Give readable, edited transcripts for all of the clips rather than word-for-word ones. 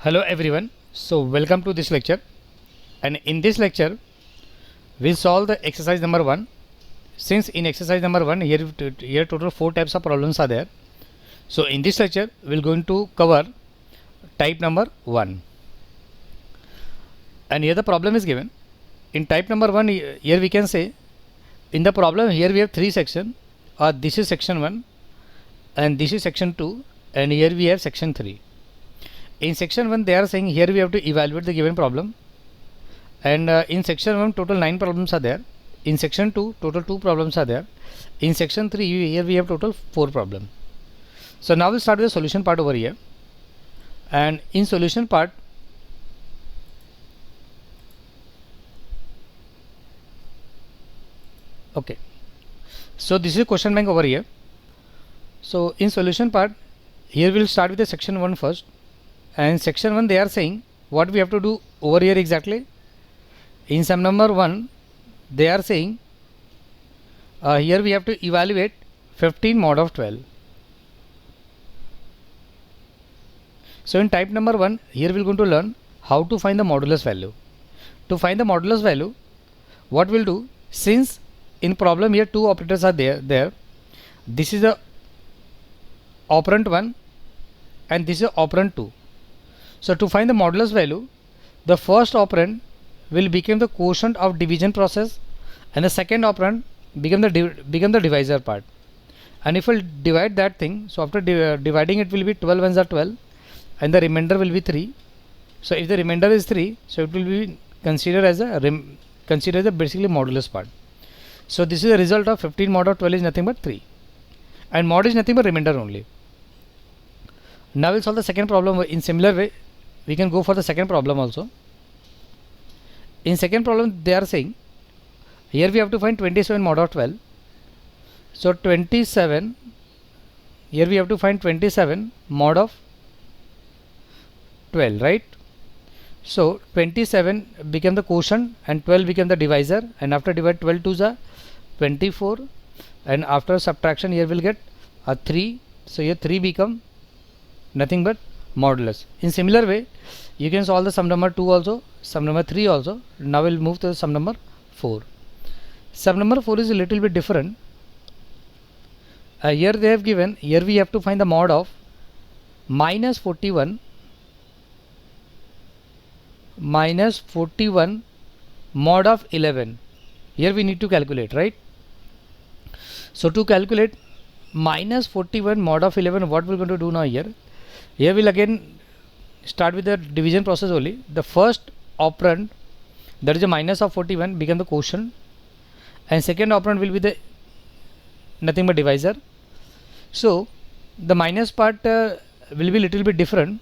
Hello everyone. So welcome to this lecture, and in this lecture we'll solve the exercise number 1. Since in exercise number 1 here total 4 types of problems are there. So in this lecture we're going to cover type number 1. And here the problem is given. In type number 1 here we can say in the problem here we have 3 sections. This is section 1 and this is section 2 and here we have section 3. In section 1 they are saying here we have to evaluate the given problem, and in section 1 total 9 problems are there. In section 2 total 2 problems are there. In section 3 here we have total 4 problems. So now we'll start with the solution part over here, and in solution part okay, so this is question bank over here. So in solution part here we'll start with the section 1 first. And section 1 they are saying what we have to do over here exactly. In sum number 1 they are saying here we have to evaluate 15 mod of 12. So in type number 1 here we're going to learn how to find the modulus value. To find the modulus value, what we'll do, since in problem here 2 operators are there, this is the operand 1 and this is operand 2. So to find the modulus value, the first operand will become the quotient of division process, and the second operand become the divisor part. And if we'll divide that thing, so after dividing it will be 12 ones are 12 and the remainder will be 3. So if the remainder is 3, so it will be considered as a basically modulus part. So this is the result of 15 mod of 12 is nothing but 3, and mod is nothing but remainder only. Now we'll solve the second problem in similar way. We can go for the second problem also. In second problem they are saying here we have to find 27 mod of 12. So 27, here we have to find 27 mod of 12, right? So 27 become the quotient and 12 become the divisor, and after divide 12 to the 24, and after subtraction here we'll get a 3. So here 3 become nothing but modulus. In similar way you can solve the sum number 2 also, sum number 3 also. Now we'll move to the sum number 4. Sum number 4 is a little bit different. Here they have given, here we have to find the mod of minus 41 mod of 11. Here we need to calculate, right? So to calculate minus 41 mod of 11, what we're going to do now here we'll again start with the division process only. The first operand, that is a minus of 41, become the quotient, and second operand will be the nothing but divisor. So the minus part will be little bit different.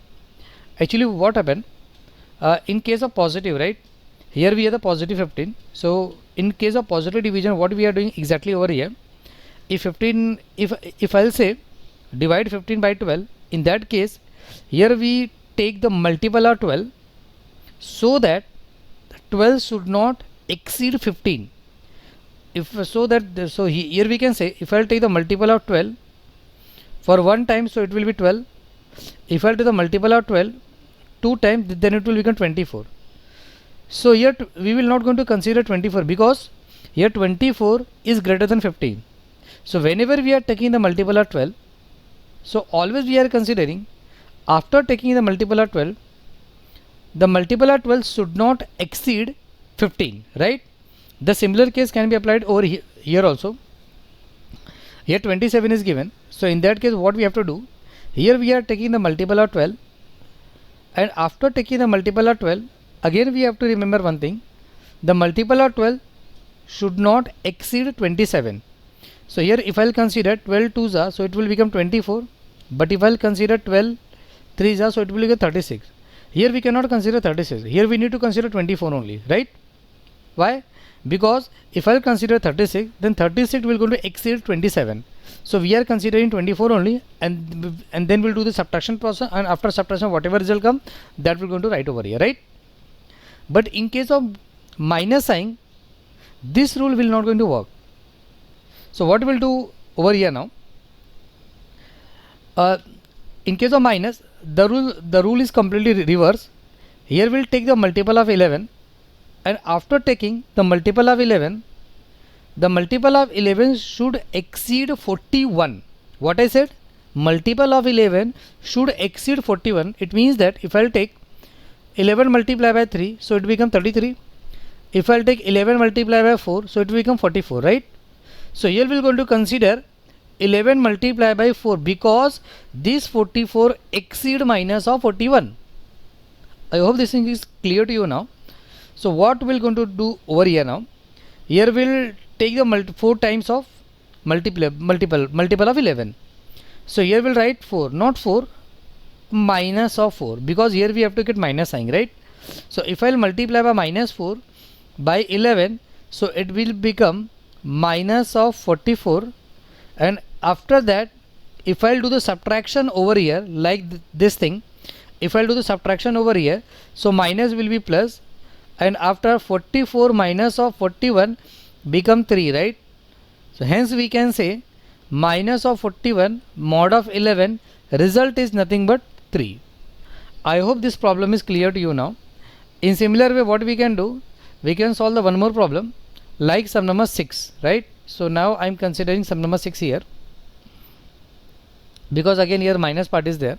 Actually what happened, in case of positive, right, here we have the positive 15. So in case of positive division, what we are doing exactly over here, if I'll say divide 15 by 12, in that case here we take the multiple of 12 so that 12 should not exceed 15. So here we can say if I'll take the multiple of 12 for one time, so it will be 12. If I'll take the multiple of 12 two times, then it will become 24. So here we will not going to consider 24 because here 24 is greater than 15. So whenever we are taking the multiple of 12, so always we are considering after taking the multiple of 12, the multiple of 12 should not exceed 15, right? The similar case can be applied over here also. Here 27 is given. So in that case what we have to do, here we are taking the multiple of 12, and after taking the multiple of 12, again we have to remember one thing, the multiple of 12 should not exceed 27. So here if I'll consider 12 2s are, so it will become 24, but if I'll consider 12 3s are, so it will become 36. Here we cannot consider 36, here we need to consider 24 only, right? Why? Because if I'll consider 36, then 36 will going to exceed 27. So we are considering 24 only, and then we'll do the subtraction process, and after subtraction whatever result come, that we're going to write over here, right? But in case of minus sign, this rule will not going to work. So what we'll do over here now, in case of minus, the rule is completely reverse. Here we'll take the multiple of 11, and after taking the multiple of 11, the multiple of 11 should exceed 41. What I said? Multiple of 11 should exceed 41. It means that if I'll take 11 multiplied by 3, so it become 33. If I'll take 11 multiplied by 4, so it will become 44, right? So here we're going to consider 11 multiplied by 4 because this 44 exceed minus of 41. I hope this thing is clear to you now. So what we're going to do over here now? Here we'll take the 4 times of multiple of 11. So here we'll write 4, not 4, minus of 4, because here we have to get minus sign, right? So if I'll multiply by minus 4 by 11, so it will become minus of 44, and after that if I'll do the subtraction over here like this thing, if I'll do the subtraction over here, so minus will be plus, and after 44 minus of 41 become 3, right? So hence we can say minus of 41 mod of 11, result is nothing but 3. I hope this problem is clear to you now. In similar way, what we can do, we can solve the one more problem like sum number 6, right? So now I am considering sum number 6 here, because again here minus part is there.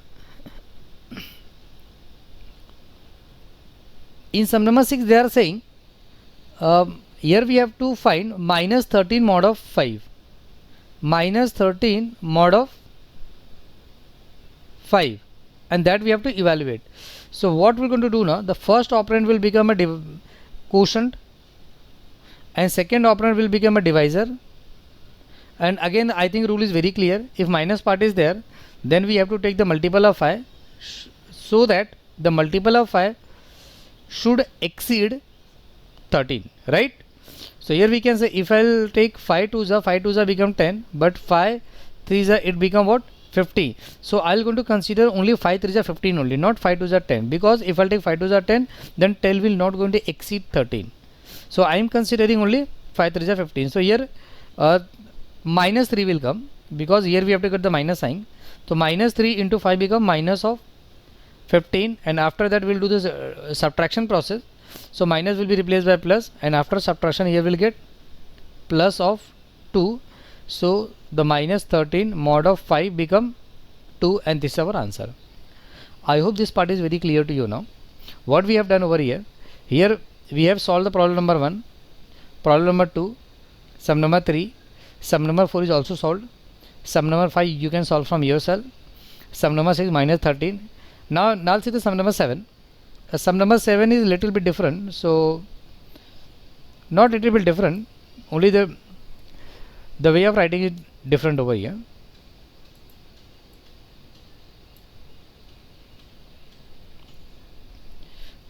In sum number 6 they are saying here we have to find minus 13 mod of 5. Minus 13 mod of 5, and that we have to evaluate. So what we're going to do now, the first operand will become a quotient, and second operand will become a divisor. And again I think rule is very clear, if minus part is there, then we have to take the multiple of 5, so that the multiple of 5 should exceed 13, right? So here we can say if I'll take 5 2s, 5 2s become 10, but 5 3s it become what? 50. So I'll going to consider only 5 3s 15 only, not 5 2s 10, because if I'll take 5 2s 10, then 10 will not going to exceed 13. So I am considering only 5 3s 15. So here minus 3 will come, because here we have to get the minus sign. So minus 3 into 5 become minus of 15, and after that we'll do this subtraction process. So minus will be replaced by plus, and after subtraction here we'll get plus of 2. So the minus 13 mod of 5 become 2, and this is our answer. I hope this part is very clear to you now. What we have done over here, we have solved the problem number 1, problem number 2, sum number 3, sum number 4 is also solved, sum number 5 you can solve from yourself, sum number 6 minus 13. Now see the sum number 7. Sum number 7 is little bit different. So not little bit different, only the way of writing is different over here.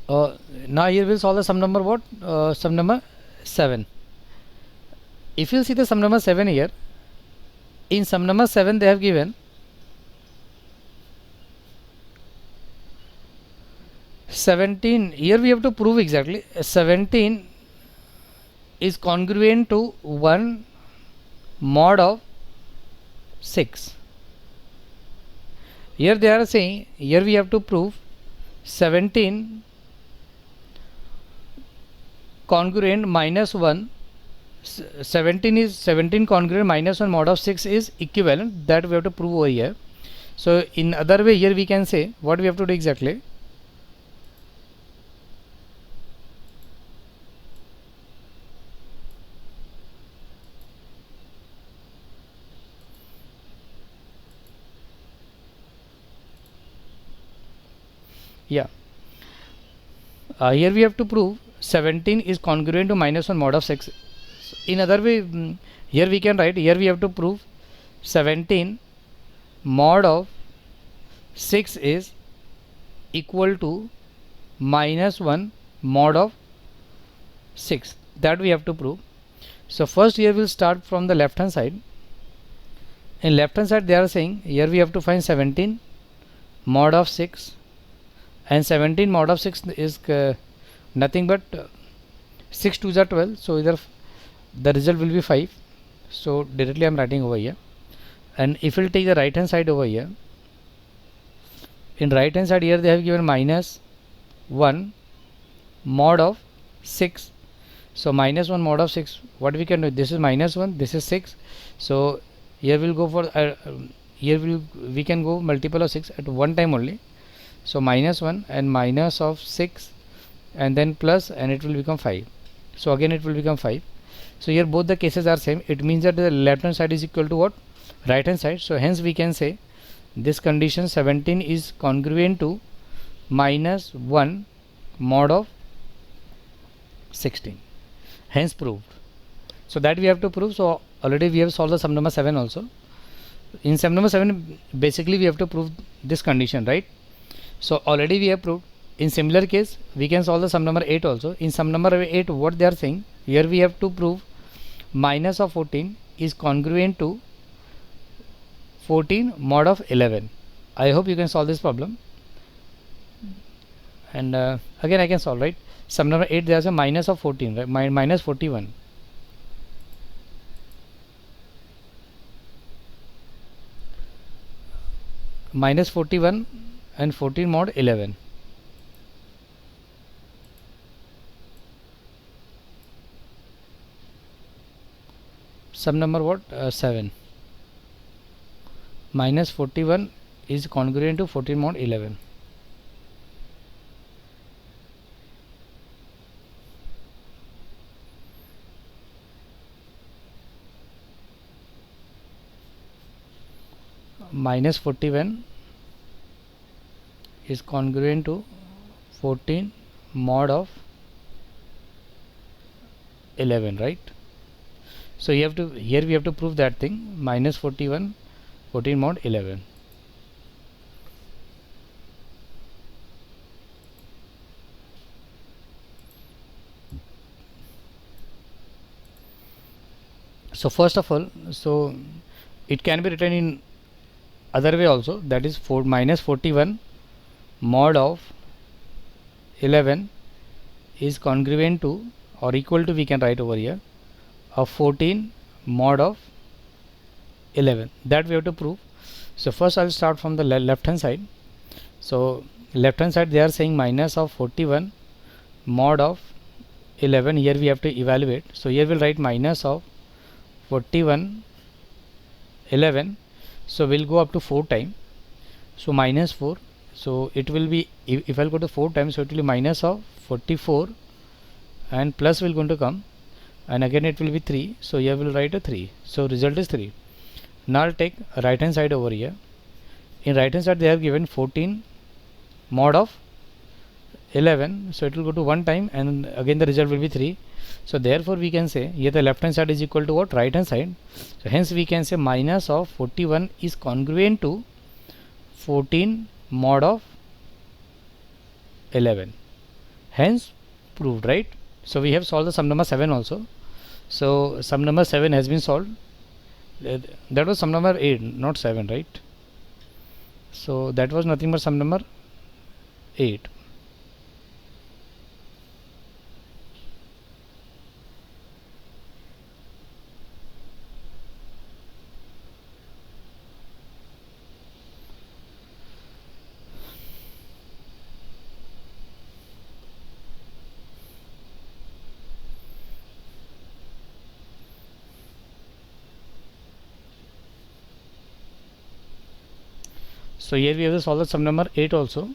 Now here we'll solve the sum number what? Sum number 7. If you see the sum number 7 here, in sum number 7 they have given 17. Here we have to prove exactly 17 is congruent to 1 mod of 6. Here they are saying, here we have to prove 17 congruent minus 1. 17 congruent minus 1 mod of 6 is equivalent. That we have to prove over here. So in other way, here we can say what we have to do exactly. Yeah, here we have to prove 17 is congruent to minus 1 mod of 6. In other way, here we can write, here we have to prove 17 mod of 6 is equal to minus 1 mod of 6. That we have to prove. So first here we'll start from the left hand side. In left hand side they are saying, here we have to find 17 mod of 6, and 17 mod of 6 is nothing but 6 2s are 12, so either the result will be 5. So directly I am writing over here, and if we'll take the right hand side over here, in right hand side here they have given minus 1 mod of 6. So minus 1 mod of 6, what we can do, this is minus 1, this is 6. So here we'll go for we can go multiple of 6 at one time only. So minus 1 and minus of 6 and then plus, and it will become 5. So again it will become 5. So here both the cases are same. It means that the left hand side is equal to what? Right hand side. So hence we can say this condition 17 is congruent to minus 1 mod of 16. Hence proved. So that we have to prove. So already we have solved the sum number 7 also. In sum number 7 basically we have to prove this condition, right? So already we have proved. In similar case we can solve the sum number 8 also. In sum number 8 what they are saying, here we have to prove minus of 14 is congruent to 14 mod of 11. I hope you can solve this problem. And again I can solve, right? Sum number 8 there is a minus of 14, right? Minus 41. Minus 41 and 14 mod 11. Sum number what? 7. Minus 41 is congruent to 14 mod 11. Minus 41 is congruent to 14 mod of 11, right? So you have to, here we have to prove that thing, minus 41 14 mod 11. So first of all, so it can be written in other way also, that is minus 41 mod of 11 is congruent to or equal to, we can write over here, of 14 mod of 11. That we have to prove. So first I'll start from the left hand side. So left hand side they are saying minus of 41 mod of 11. Here we have to evaluate. So here we'll write minus of 41 11. So we'll go up to 4 times. So minus 4. So it will be, if I'll go to 4 times, so it will be minus of 44 and plus will going to come, and again it will be 3. So here we'll write a 3. So result is 3. Now I'll take right hand side over here. In right hand side they have given 14 mod of 11. So it will go to 1 time and again the result will be 3. So therefore we can say here the left hand side is equal to what? Right hand side. So hence we can say minus of 41 is congruent to 14 mod of 11. Hence proved, right? So we have solved the sum number 7 also. So sum number 7 has been solved. That was sum number 8, not 7, right? So that was nothing but sum number 8. So here we have to solve the sum number 8 also.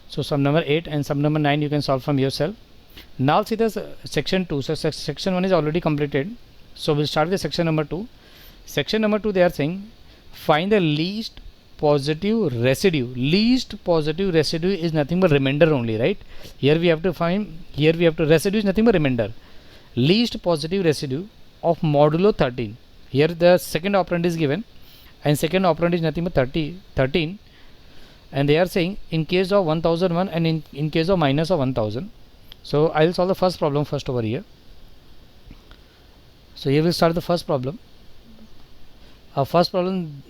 So sum number 8 and sum number 9 you can solve from yourself. Now see the section 2. So section 1 is already completed. So we'll start with section number 2. Section number 2 they are saying find the least positive residue. Least positive residue is nothing but remainder only, right? Here we have to find, here we have to, residue is nothing but remainder. Least positive residue of modulo 13. Here the second operand is given and second operand is nothing but 13. And they are saying in case of 1001 and in case of minus of 1000. So I will solve the first problem first over here. So here we'll start the first problem. Our first problem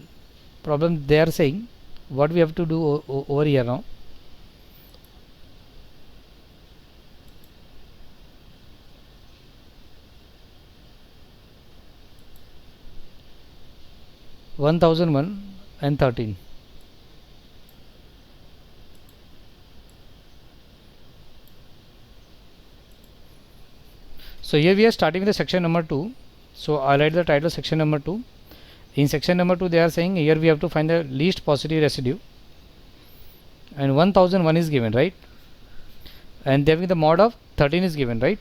they are saying what we have to do over here now. (1001 and 13). So here we are starting with the section number 2. So I'll write the title section number 2. In section number 2 they are saying here we have to find the least positive residue, and 1001 is given, right? And they have given the mod of 13 is given, right?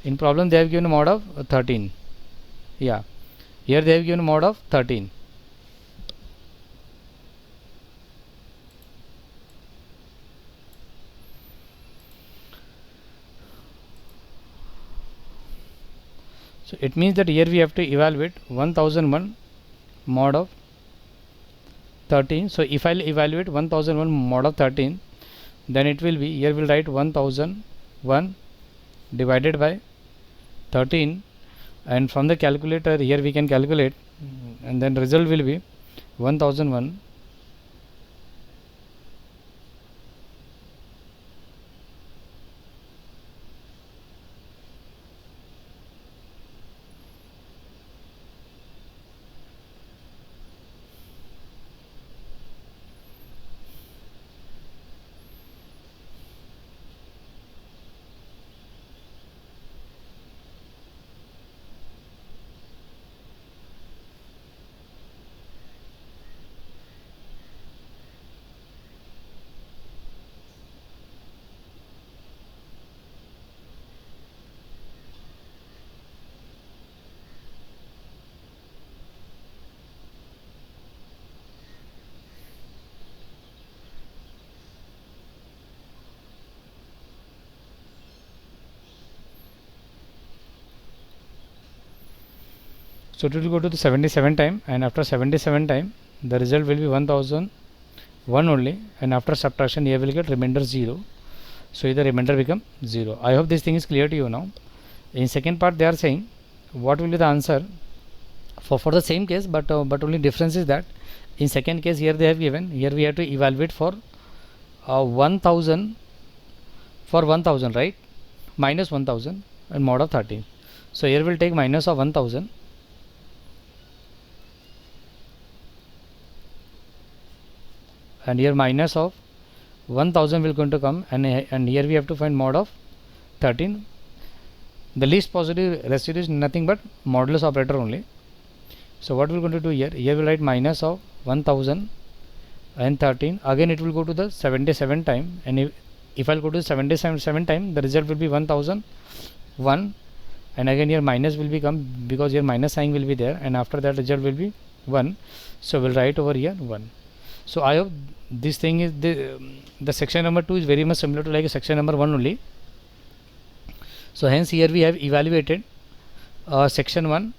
In problem they have given a mod of 13. Yeah, here they have given a mod of 13. So it means that here we have to evaluate 1001 mod of 13. So if I'll evaluate 1001 mod of 13, then it will be, here we'll write 1001 divided by 13, and from the calculator here we can calculate, and then result will be 1001 So it will go to the 77 time, and after 77 time the result will be 1001 only, and after subtraction here will get remainder 0. So the remainder become 0. I hope this thing is clear to you now. In second part they are saying what will be the answer for the same case, but only difference is that in second case here they have given, here we have to evaluate for 1000 for 1000, right? Minus 1000 and mod of 13. So here we'll take minus of 1000, and here minus of 1000 will going to come, and here we have to find mod of 13. The least positive residue is nothing but modulus operator only. So what we're going to do here, we'll write minus of 1000 and 13. Again it will go to the 77 time, and if I'll go to 77 time the result will be 1001, and again here minus will become, because here minus sign will be there, and after that result will be 1. So we'll write over here 1. So I hope this thing is the section number 2 is very much similar to like a section number 1 only. So hence here we have evaluated section 1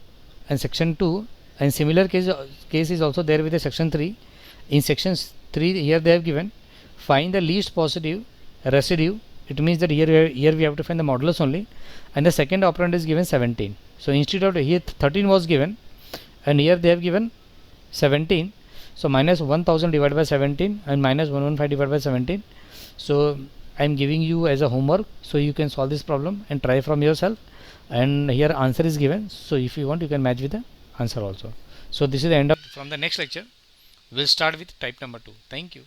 and section 2, and similar case is also there with the section 3. In section 3 here they have given find the least positive residue. It means that here we have to find the modulus only, and the second operand is given 17. So instead of here 13 was given, and here they have given 17. So minus 1000 divided by 17 and minus 115 divided by 17. So I am giving you as a homework, so you can solve this problem and try from yourself, and here answer is given. So if you want you can match with the answer also. So this is the end of. From the next lecture we'll start with type number 2. Thank you.